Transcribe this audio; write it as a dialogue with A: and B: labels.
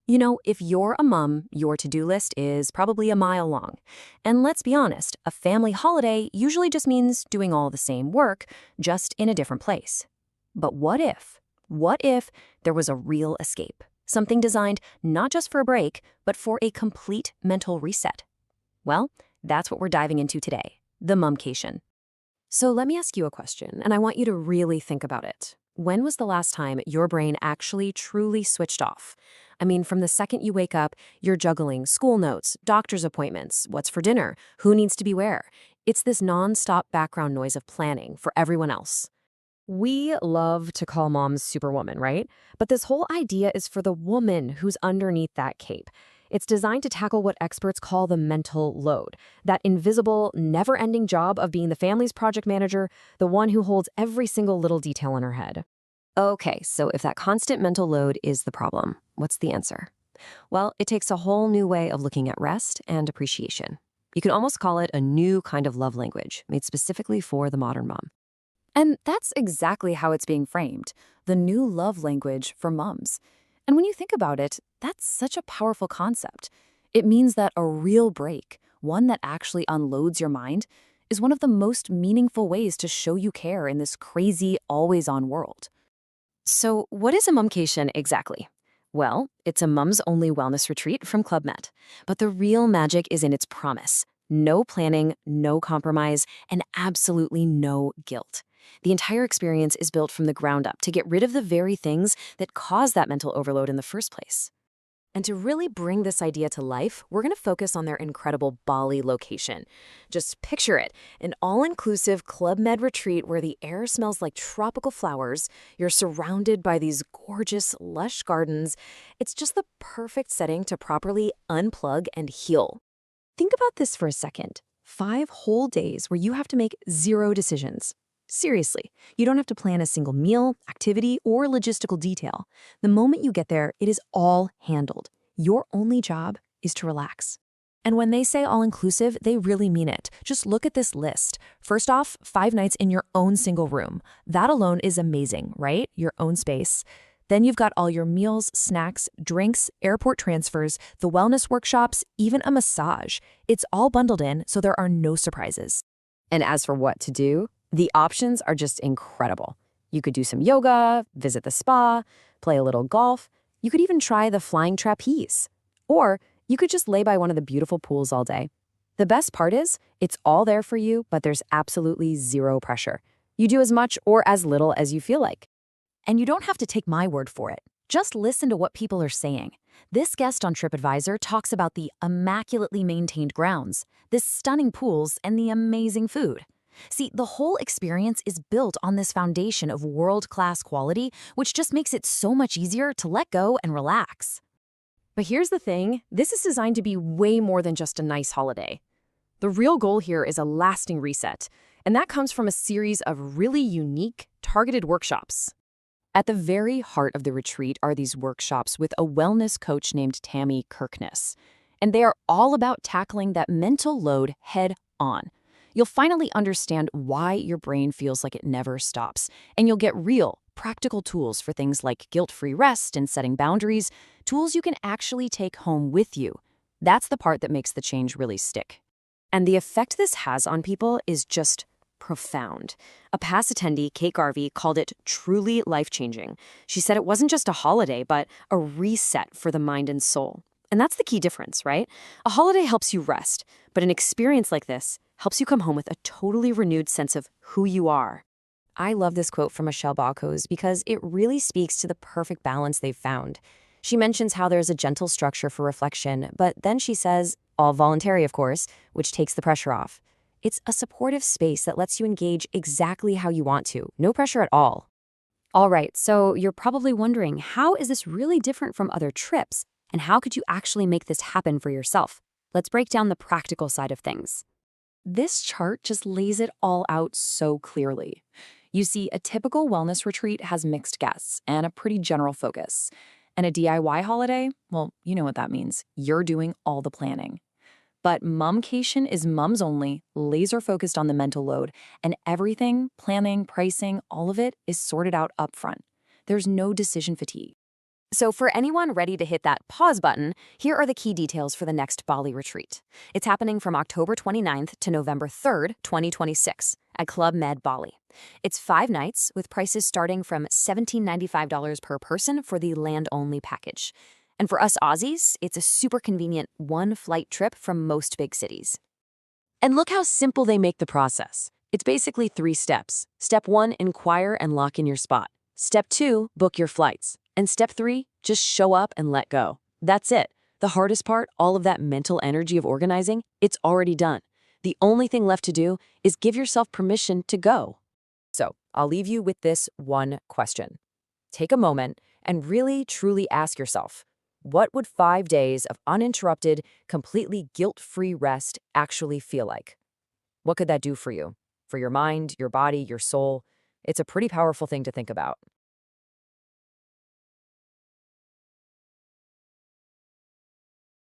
A: You know, if you're a mom, your to-do list is probably a mile long. And let's be honest, a family holiday usually just means doing all the same work, just in a different place. But what if? What if there was a real escape? Something designed not just for a break, but for a complete mental reset. Well, that's what we're diving into today, the Mumcation. So let me ask you a question, and I want you to really think about it. When was the last time your brain actually truly switched off? I mean, from the second you wake up, you're juggling school notes, doctor's appointments, what's for dinner, who needs to be where. It's this nonstop background noise of planning for everyone else. We love to call moms superwoman, right? But this whole idea is for the woman who's underneath that cape. It's designed to tackle what experts call the mental load, that invisible, never-ending job of being the family's project manager, the one who holds every single little detail in her head. Okay, so if that constant mental load is the problem, what's the answer? Well, it takes a whole new way of looking at rest and appreciation. You can almost call it a new kind of love language made specifically for the modern mom.
B: And that's exactly how it's being framed, the new love language for moms. And when you think about it, that's such a powerful concept. It means that a real break, one that actually unloads your mind, is one of the most meaningful ways to show you care in this crazy, always-on world.
A: So, what is a mumcation exactly? Well, it's a mums-only wellness retreat from Club Med. But the real magic is in its promise. No planning, no compromise, and absolutely no guilt. The entire experience is built from the ground up to get rid of the very things that cause that mental overload in the first place. And to really bring this idea to life, we're going to focus on their incredible Bali location. Just picture it, an all-inclusive Club Med retreat where the air smells like tropical flowers, you're surrounded by these gorgeous, lush gardens. It's just the perfect setting to properly unplug and heal. Think about this for a second. 5 whole days where you have to make 0 decisions. Seriously, you don't have to plan a single meal, activity, or logistical detail. The moment you get there, it is all handled. Your only job is to relax. And when they say all-inclusive, they really mean it. Just look at this list. First off, 5 nights in your own single room. That alone is amazing, right? Your own space. Then you've got all your meals, snacks, drinks, airport transfers, the wellness workshops, even a massage. It's all bundled in, so there are no surprises. And as for what to do, the options are just incredible. You could do some yoga, visit the spa, play a little golf. You could even try the flying trapeze. Or you could just lay by one of the beautiful pools all day. The best part is, it's all there for you, but there's absolutely 0 pressure. You do as much or as little as you feel like. And you don't have to take my word for it. Just listen to what people are saying. This guest on TripAdvisor talks about the immaculately maintained grounds, the stunning pools, and the amazing food. See, the whole experience is built on this foundation of world-class quality, which just makes it so much easier to let go and relax. But here's the thing, this is designed to be way more than just a nice holiday. The real goal here is a lasting reset, and that comes from a series of really unique, targeted workshops. At the very heart of the retreat are these workshops with a wellness coach named Tammy Kirkness, and they are all about tackling that mental load head on. You'll finally understand why your brain feels like it never stops, and you'll get real, practical tools for things like guilt-free rest and setting boundaries, tools you can actually take home with you. That's the part that makes the change really stick. And the effect this has on people is just profound. A past attendee, Kate Garvey, called it truly life-changing. She said it wasn't just a holiday, but a reset for the mind and soul. And that's the key difference, right? A holiday helps you rest, but an experience like this helps you come home with a totally renewed sense of who you are. I love this quote from Michelle Bacos because it really speaks to the perfect balance they've found. She mentions how there's a gentle structure for reflection, but then she says, all voluntary, of course, which takes the pressure off. It's a supportive space that lets you engage exactly how you want to, no pressure at all. All right, so you're probably wondering, how is this really different from other trips? And how could you actually make this happen for yourself? Let's break down the practical side of things. This chart just lays it all out so clearly. You see, a typical wellness retreat has mixed guests and a pretty general focus. And a DIY holiday, well, you know what that means. You're doing all the planning. But Mumcation is mums only, laser focused on the mental load, and everything, planning, pricing, all of it is sorted out up front. There's no decision fatigue. So, for anyone ready to hit that pause button, here are the key details for the next Bali retreat. It's happening from October 29th to November 3rd, 2026, at Club Med Bali. It's 5 nights with prices starting from $1795 per person for the land only package. And for us Aussies, it's a super convenient one-flight trip from most big cities.
B: And look how simple they make the process. It's basically 3 steps. Step 1, inquire and lock in your spot. Step 2, book your flights. And step 3, just show up and let go. That's it. The hardest part, all of that mental energy of organizing, it's already done. The only thing left to do is give yourself permission to go. So, I'll leave you with this one question. Take a moment and really, truly ask yourself, what would 5 days of uninterrupted, completely guilt-free rest actually feel like? What could that do for you? For your mind, your body, your soul? It's a pretty powerful thing to think about.